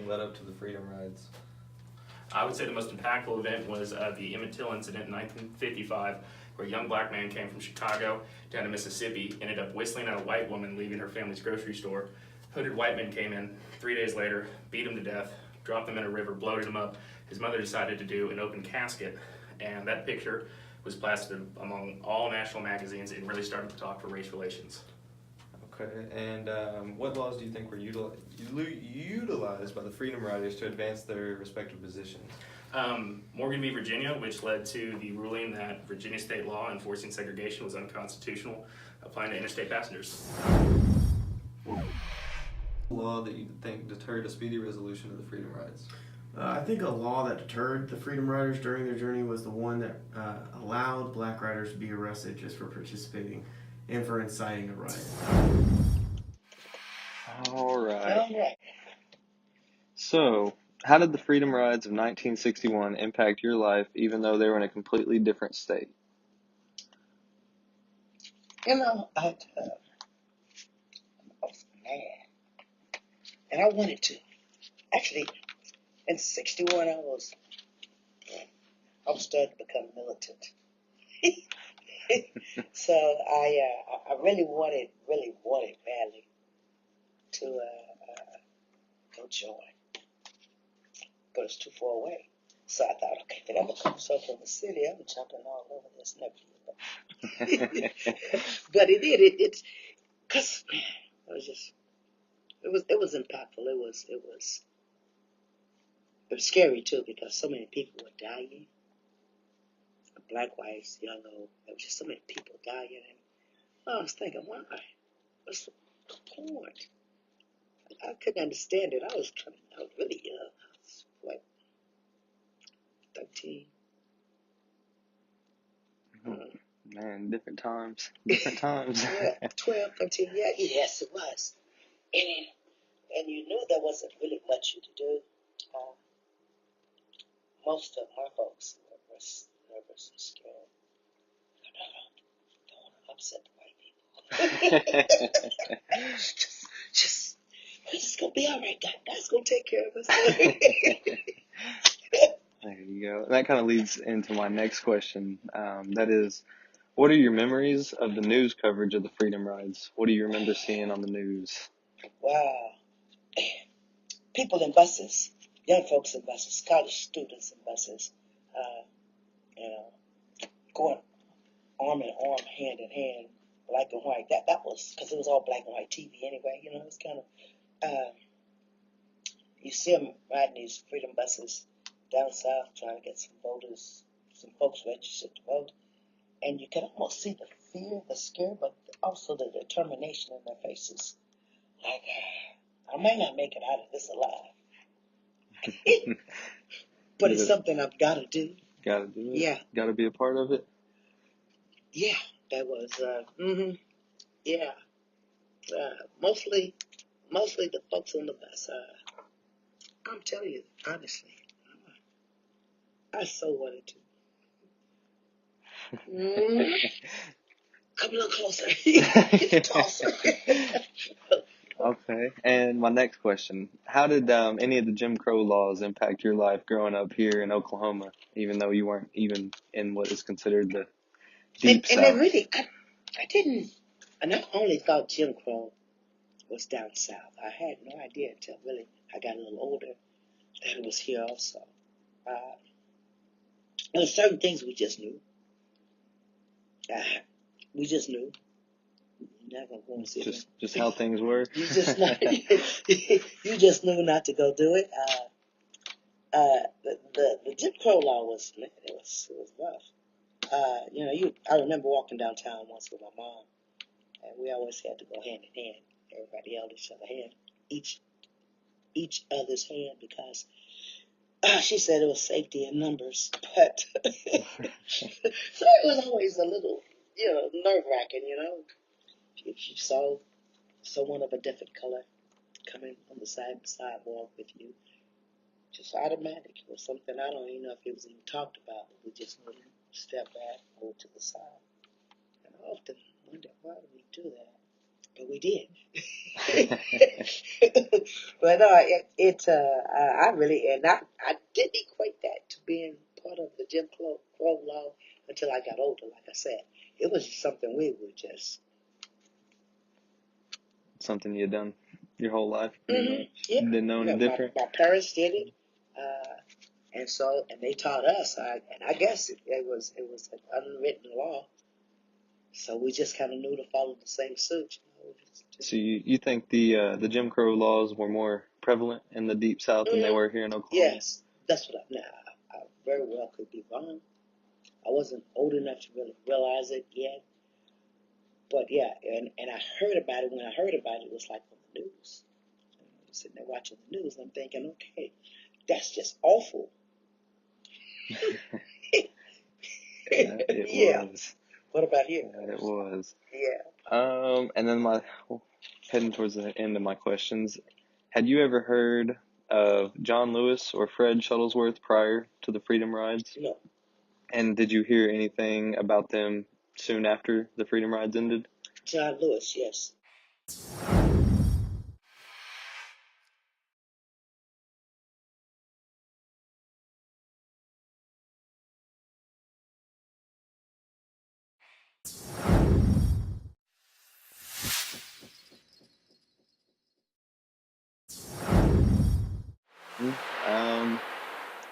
everything led up to the Freedom Rides? I would say the most impactful event was the Emmett Till incident in 1955, where a young black man came from Chicago down to Mississippi, ended up whistling at a white woman leaving her family's grocery store. Hooded white men came in 3 days later, beat him to death, dropped him in a river, bloated him up. His mother decided to do an open casket, and that picture was plastered among all national magazines and really started to talk for race relations. Okay, and what laws do you think were utilized by the Freedom Riders to advance their respective positions? Morgan v. Virginia, which led to the ruling that Virginia state law enforcing segregation was unconstitutional, applying to interstate passengers. Law that you think deterred a speedy resolution of the Freedom Rides? I think a law that deterred the Freedom Riders during their journey was the one that allowed black riders to be arrested just for participating and for inciting a riot. All right. So, how did the Freedom Rides of 1961 impact your life, even though they were in a completely different state? I was mad, and I wanted to. Actually, in '61, I was starting to become militant. So I really wanted badly to go join, but it's too far away. So I thought, okay, but I'm gonna come something from the city. I'm jumping all over this and everything. But it did. It's because it was impactful. It was scary too, because so many people were dying. Black, whites, yellow. There was just so many people dying. And I was thinking, why? What's the point? I couldn't understand it. I was really young. I was, what, 13? Man, different times. Different times. Yeah, 12, 13. Yeah, yes, it was. And you knew there wasn't really much you could do. Most of my folks were nervous and scared. Don't want to upset the white people. just, we're just gonna be all right. God's gonna take care of us. There you go. That kind of leads into my next question. That is, what are your memories of the news coverage of the Freedom Rides? What do you remember seeing on the news? Wow. People in buses, young folks in buses, college students in buses, going arm in arm, hand in hand, black and white. That was, because it was all black and white TV anyway, it was kind of, you see them riding these freedom buses down south trying to get some folks registered to vote. And you can almost see the fear, the scare, but also the determination in their faces. Like, I might not make it out of this alive. But it's something I've got to do. Got to do it? Yeah. Got to be a part of it? Yeah, that was, yeah. Mostly the folks on the bus. I'm telling you, honestly, I so wanted to. Come a little closer. Get closer. Okay. And my next question, how did any of the Jim Crow laws impact your life growing up here in Oklahoma, even though you weren't even in what is considered the deep South? And really, I didn't, and I only thought Jim Crow was down south. I had no idea until really I got a little older that it was here also. There were certain things we just knew. We just knew. Never going to see just how things were. You just you just knew not to go do it. The Jim Crow law was rough. I remember walking downtown once with my mom, and we always had to go hand in hand. Everybody held each other's hand, each other's hand, because she said it was safety in numbers. But so it was always a little, nerve-wracking, If you saw someone of a different color coming on the sidewalk with you, just automatic. It was something, I don't even know if it was even talked about, but we just wouldn't step back, go to the side. And I often wonder, why did we do that? But we did. But I really, and I didn't equate that to being part of the Jim Crow law until I got older. Like I said, it was just something we were just. Something you'd done your whole life, pretty much. Yeah, Didn't know any yeah. different. My parents did it, and they taught us. And I guess it was an unwritten law, so we just kind of knew to follow the same suit. So you think the Jim Crow laws were more prevalent in the Deep South than they were here in Oklahoma? Yes, that's what I very well could be wrong. I wasn't old enough to really realize it yet. But yeah, and I heard about it. When I heard about it, it was like on the news. I'm sitting there watching the news, and I'm thinking, okay, that's just awful. It Yeah. was. What about you? It was. Yeah. And then heading towards the end of my questions, had you ever heard of John Lewis or Fred Shuttlesworth prior to the Freedom Rides? No. And did you hear anything about them soon after the Freedom Rides ended? John Lewis, yes.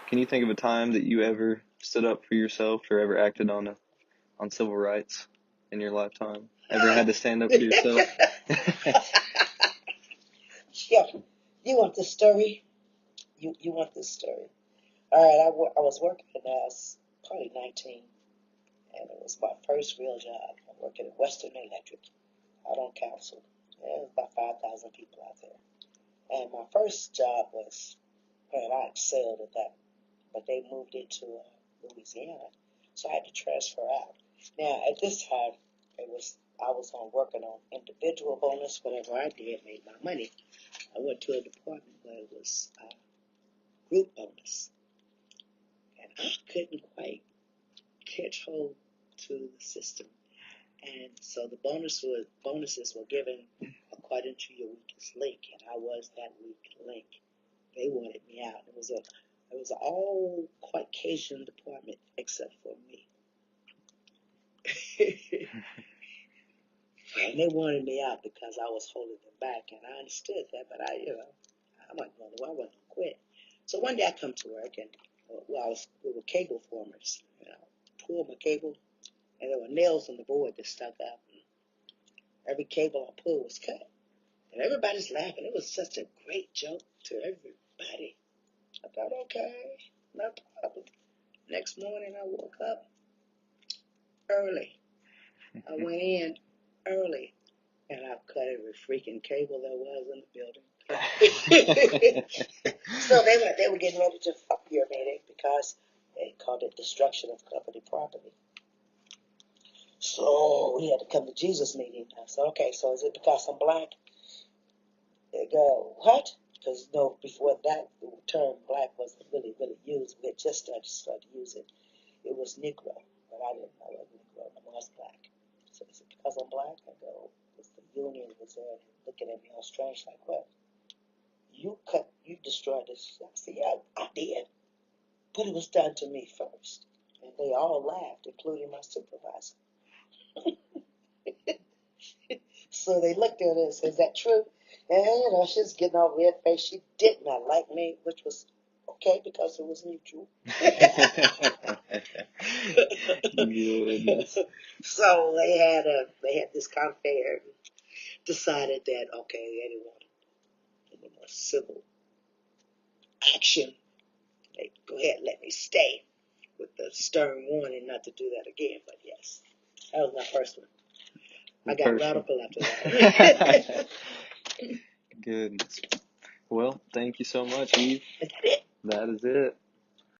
Can you think of a time that you ever stood up for yourself or ever acted on civil rights in your lifetime? Ever had to stand up for yourself? Yeah. You want this story? You want this story? All right. I was working when I was probably 19, and it was my first real job. I'm working at Western Electric out on council. There was about 5,000 people out there. And my first job was, man, I excelled at that, but they moved it to Louisiana, so I had to transfer out. Now, at this time, I was working on individual bonus. Whatever I did made my money. I went to a department where it was group bonus, and I couldn't quite catch hold to the system. And so the bonuses were given according to your weakest link, and I was that weak link. They wanted me out. It was an all Caucasian department except for me. And they wanted me out because I was holding them back, and I understood that, but I wasn't going to quit. So one day I come to work, and we were cable formers. Pulled my cable, and there were nails on the board that stuck up. And every cable I pulled was cut, and everybody's laughing. It was such a great joke to everybody. I thought, okay, no problem. Next morning I woke up early. I went in early, and I cut every freaking cable there was in the building. So they were getting ready to fuck your meeting because they called it destruction of company property. So we had to come to Jesus meeting. I said, okay, so is it because I'm black? They go, what? Because before that, the term black wasn't really used. We had just started to use it. It was Negro, but I didn't know it was Negro. I was black. So is it because I'm black? I go, because the union was there looking at me all strange, like, what? You destroyed this. I said, yeah, I did. But it was done to me first. And they all laughed, including my supervisor. So they looked at her and said, is that true? And she's getting all red faced. She did not like me, which was okay because it was mutual. Goodness. So they had this confair and decided that, okay, they didn't want any more civil action. They go ahead and let me stay with the stern warning not to do that again. But yes, that was my first one. I got radical after that. Goodness. Well, thank you so much, Eve. Is that it? That is it.